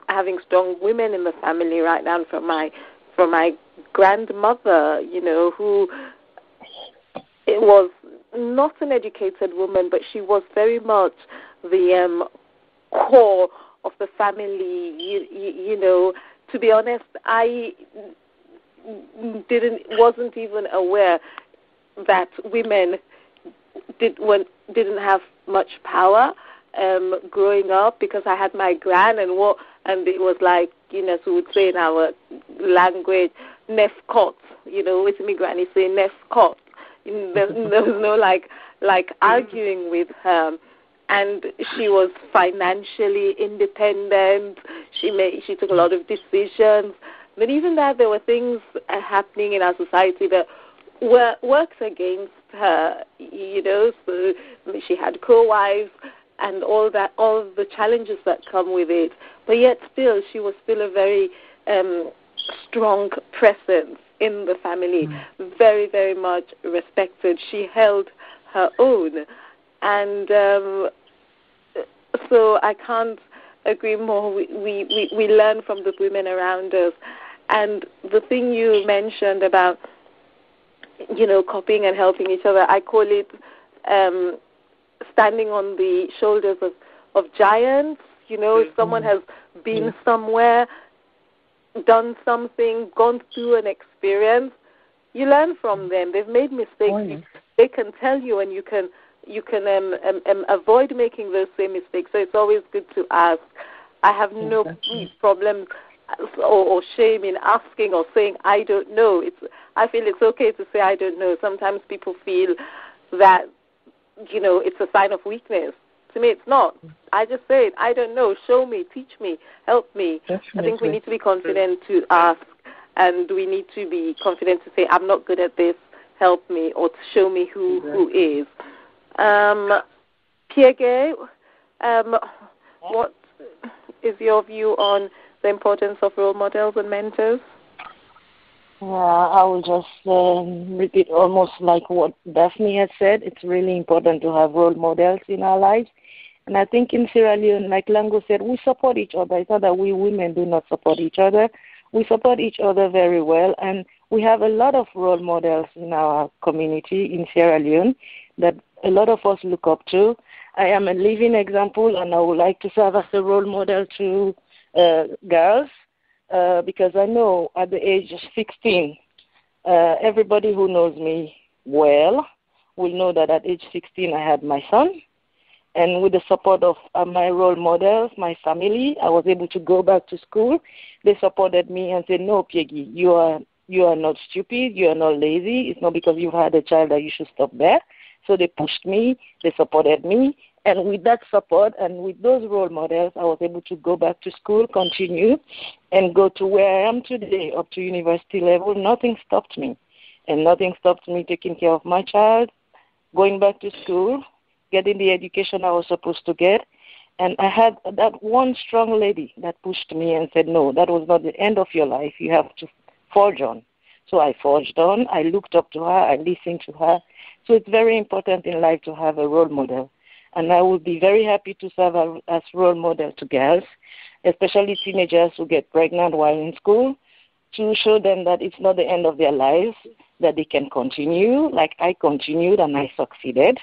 having strong women in the family, right down from my grandmother, who it was not an educated woman, but she was very much the core of the family. To be honest, I wasn't even aware that women didn't have much power growing up, because I had my gran, and it was like, so we would say in our language, nef kot, with me granny say nef kot. There was no like arguing with her. And she was financially independent. She took a lot of decisions. But even that, there were things happening in our society that worked against her. So she had co-wives and all the challenges that come with it. But yet still, she was still a very strong presence in the family, very, very much respected. She held her own. And so I can't agree more. We learn from the women around us. And the thing you mentioned about, copying and helping each other, I call it standing on the shoulders of giants. If someone has been somewhere, done something, gone through an experience, you learn from them. They've made mistakes. They can tell you, and you can avoid making those same mistakes. So it's always good to ask. I have no problem or shame in asking or saying I don't know. I feel it's okay to say I don't know. Sometimes people feel that it's a sign of weakness. To me, it's not. I just say it. I don't know. Show me, teach me, help me. Definitely. I think we need to be confident to ask, and we need to be confident to say I'm not good at this. Help me, or to show me who is. Piege, what is your view on the importance of role models and mentors? I will just repeat almost like what Daphne had said. It's really important to have role models in our lives. And I think in Sierra Leone, like Lango said, we support each other. It's not that we women do not support each other. We support each other very well. And we have a lot of role models in our community in Sierra Leone that a lot of us look up to. I am a living example, and I would like to serve as a role model to girls. Because I know at the age of 16, everybody who knows me well will know that at age 16 I had my son. And with the support of my role models, my family, I was able to go back to school. They supported me and said, no, Piegi, you are not stupid, you are not lazy. It's not because you've had a child that you should stop there. So they pushed me, they supported me. And with that support and with those role models, I was able to go back to school, continue, and go to where I am today, up to university level. Nothing stopped me. And nothing stopped me taking care of my child, going back to school, getting the education I was supposed to get. And I had that one strong lady that pushed me and said, no, that was not the end of your life. You have to forge on. So I forged on. I looked up to her. I listened to her. So it's very important in life to have a role model. And I would be very happy to serve as role model to girls, especially teenagers who get pregnant while in school, to show them that it's not the end of their lives, that they can continue, like I continued and I succeeded.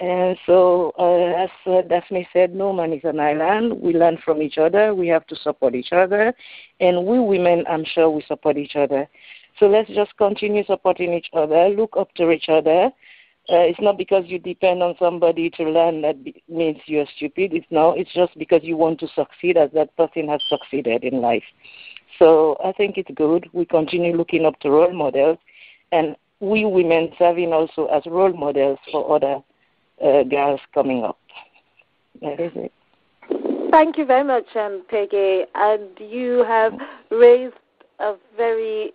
And so, as Daphne said, no man is an island. We learn from each other. We have to support each other. And we women, I'm sure, we support each other. So let's just continue supporting each other, look up to each other. It's not because you depend on somebody to learn that means you're stupid. It's just because you want to succeed as that person has succeeded in life. So I think it's good. We continue looking up to role models, and we women serving also as role models for other girls coming up. That is it. Thank you very much, Peggy. And you have raised a very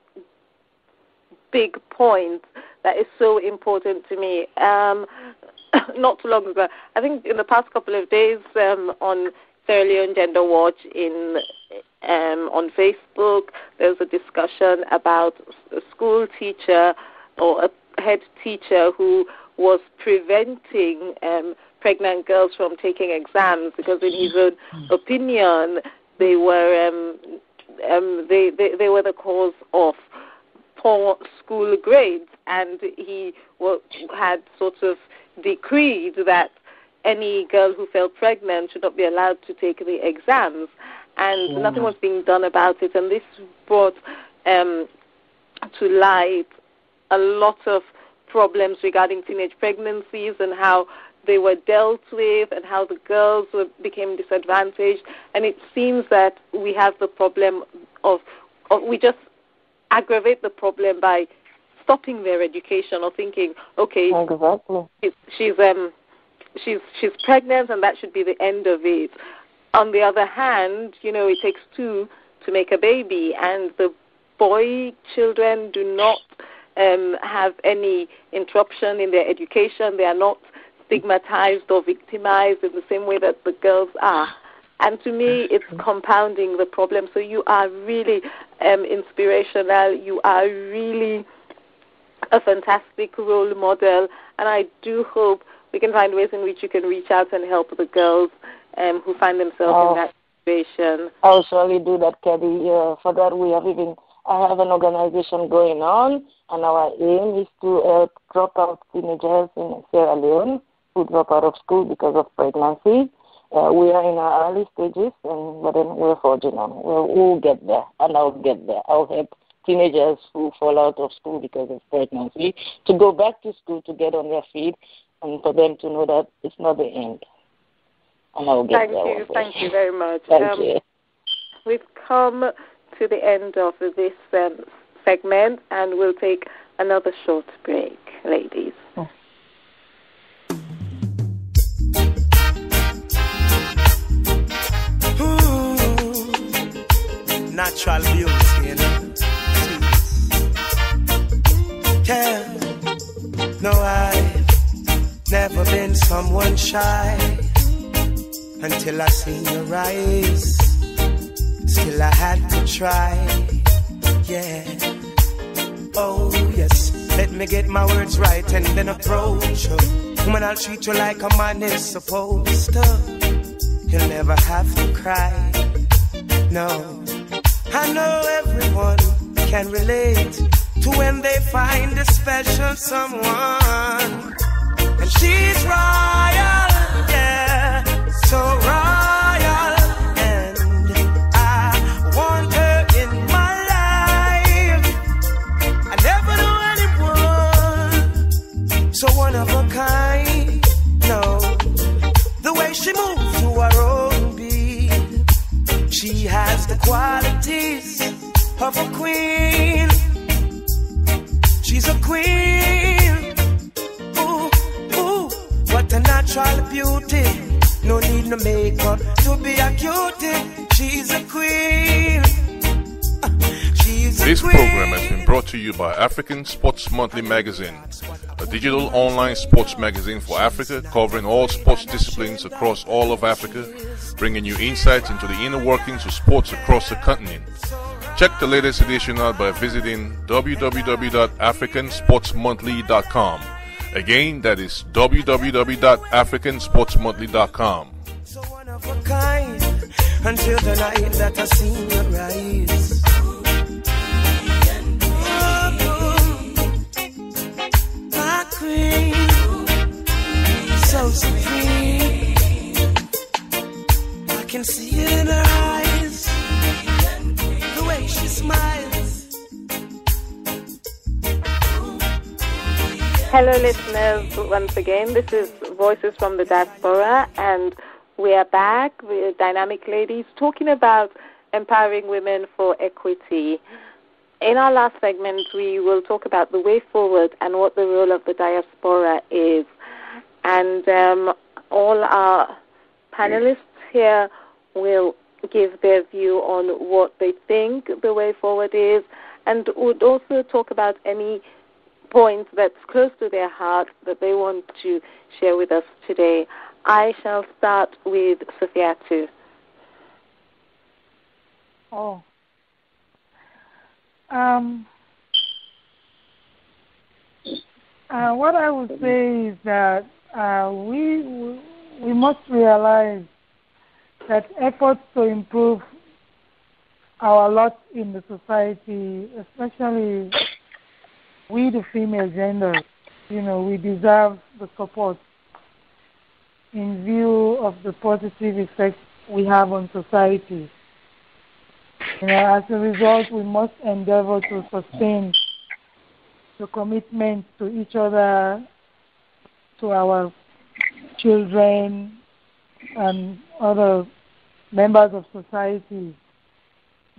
big point that is so important to me. Not too long ago, I think in the past couple of days on Sierra Leone Gender Watch on Facebook, there was a discussion about a school teacher or a head teacher who was preventing pregnant girls from taking exams because in his own opinion, they were they were the cause of poor school grades, and he had sort of decreed that any girl who fell pregnant should not be allowed to take the exams, and nothing was being done about it. And this brought to light a lot of problems regarding teenage pregnancies and how they were dealt with and how the girls became disadvantaged. And it seems that we have the problem of we just aggravate the problem by stopping their education or thinking, okay, she's pregnant and that should be the end of it. On the other hand, it takes two to make a baby, and the boy children do not have any interruption in their education. They are not stigmatized or victimized in the same way that the girls are. And to me, it's compounding the problem. So you are really inspirational. You are really a fantastic role model. And I do hope we can find ways in which you can reach out and help the girls who find themselves in that situation. I'll surely do that, Kelly. For that, I have an organization going on, and our aim is to drop out teenagers in Sierra Leone who drop out of school because of pregnancy. We are in our early stages, but then we're forging on. We'll get there, and I'll get there. I'll help teenagers who fall out of school because of pregnancy to go back to school, to get on their feet, and for them to know that it's not the end. And I'll get there. Thank you very much. Thank you. We've come to the end of this segment, and we'll take another short break, ladies. Natural beauty, Yeah, no, I've never been someone shy until I seen your eyes. Still I had to try, yeah. Oh, yes, let me get my words right and then approach you. Woman, I'll treat you like a man is supposed to. You'll never have to cry, no. I know everyone can relate to when they find a special someone. And she's royal, yeah, so royal. And I want her in my life. I never knew anyone so one of a kind, no. The way she moves to her own beat, she has the qualities of a queen. She's a queen. Ooh, ooh, what a natural beauty. No need no makeup to be a cutie. She's a queen. This program has been brought to you by African Sports Monthly Magazine, a digital online sports magazine for Africa covering all sports disciplines across all of Africa, bringing you insights into the inner workings of sports across the continent. Check the latest edition out by visiting www.africansportsmonthly.com. Again, that is www.africansportsmonthly.com. So one of a kind, until the night that I see your rise. My queen, so supreme. I can see it in her eyes, the way she smiles. Hello, listeners. Once again, this is Voices from the Diaspora, and we are back with Dynamic Ladies talking about empowering women for equity. In our last segment, we will talk about the way forward and what the role of the diaspora is. And all our panelists here will give their view on what they think the way forward is, and would also talk about any points that's close to their heart that they want to share with us today. I shall start with Sophia too. What I would say is that we must realize that efforts to improve our lot in the society, especially we the female gender, we deserve the support in view of the positive effects we have on society. As a result, we must endeavor to sustain the commitment to each other, to our children, and other members of society,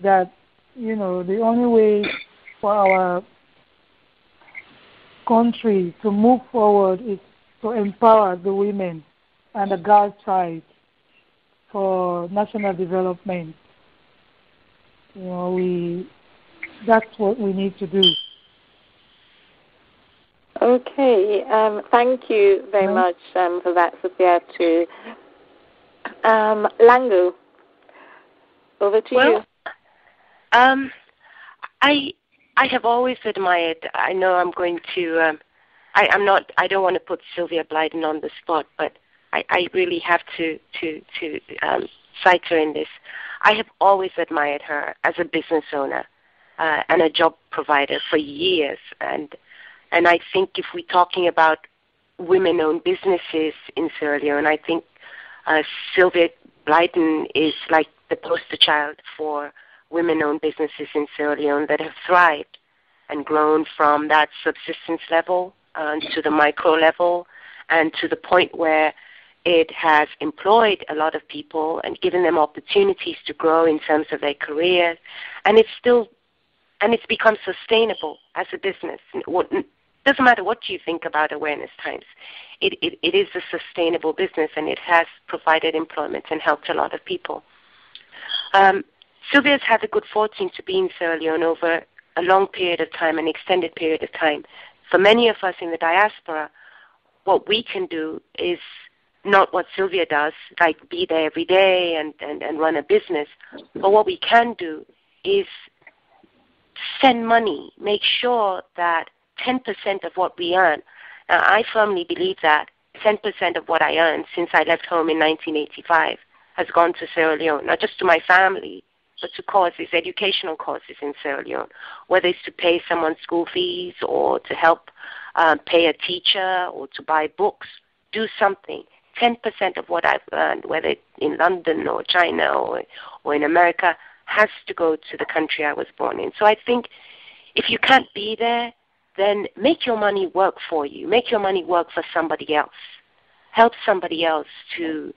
that, the only way for our country to move forward is to empower the women and the girl child for national development. That's what we need to do. Okay, thank you very much for that, Sophia, too. Lango, over to you. I have always admired, I know I'm going to, I don't want to put Sylvia Blyden on the spot, but I really have to cite her in this. I have always admired her as a business owner and a job provider for years. And I think if we're talking about women-owned businesses in Sierra Leone, I think Sylvia Blyden is like the poster child for women-owned businesses in Sierra Leone that have thrived and grown from that subsistence level to the micro level and to the point where it has employed a lot of people and given them opportunities to grow in terms of their careers, and it's become sustainable as a business. Doesn't matter what you think about awareness times. It is a sustainable business, and it has provided employment and helped a lot of people. Sylvia's had the good fortune to be in Sierra Leone over a long period of time, an extended period of time. For many of us in the diaspora, what we can do is not what Sylvia does, like be there every day and run a business. But what we can do is send money, make sure that 10% of what we earn. Now, I firmly believe that 10% of what I earned since I left home in 1985 has gone to Sierra Leone, not just to my family, but to causes, educational causes in Sierra Leone, whether it's to pay someone's school fees or to help pay a teacher or to buy books, do something. 10% of what I've earned, whether in London or China or in America, has to go to the country I was born in. So I think if you can't be there, then make your money work for you. Make your money work for somebody else. Help somebody else to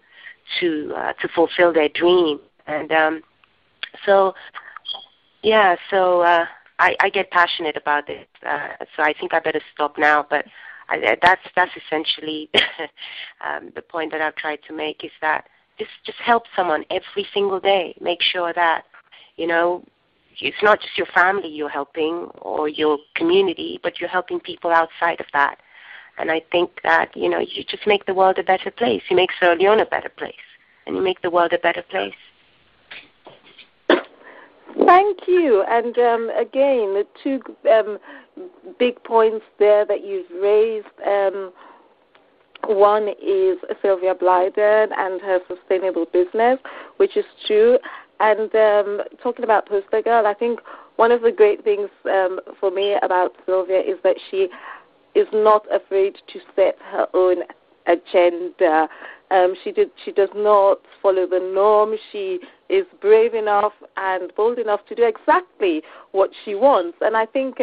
fulfill their dream. And I get passionate about it. So I think I better stop now. But that's essentially the point that I've tried to make, is that just help someone every single day. Make sure that, it's not just your family you're helping or your community, but you're helping people outside of that. And I think that, you just make the world a better place. You make Sierra Leone a better place, and you make the world a better place. Thank you. And again, the two big points there that you've raised. One is Sylvia Blyden and her sustainable business, which is true. And talking about Poster Girl, I think one of the great things for me about Sylvia is that she is not afraid to set her own agenda. She does not follow the norm. She is brave enough and bold enough to do exactly what she wants. And I think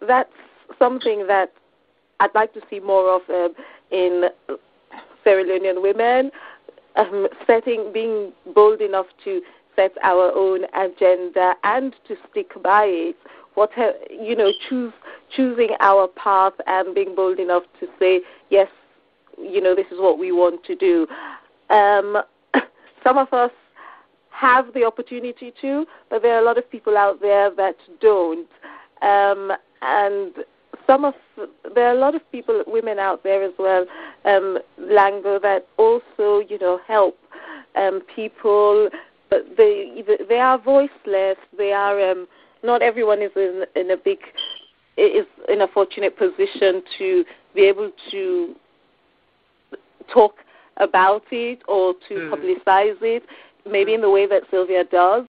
that's something that I'd like to see more of in Sierra Leonean women, being bold enough to set our own agenda and to stick by it. Choosing our path and being bold enough to say, yes, this is what we want to do. Some of us have the opportunity to, but there are a lot of people out there that don't. And there are a lot of people, women out there as well, Lango, that also, help people, but they are voiceless. They are not everyone is in a fortunate position to be able to talk about it or to publicize it, maybe in the way that Sylvia does.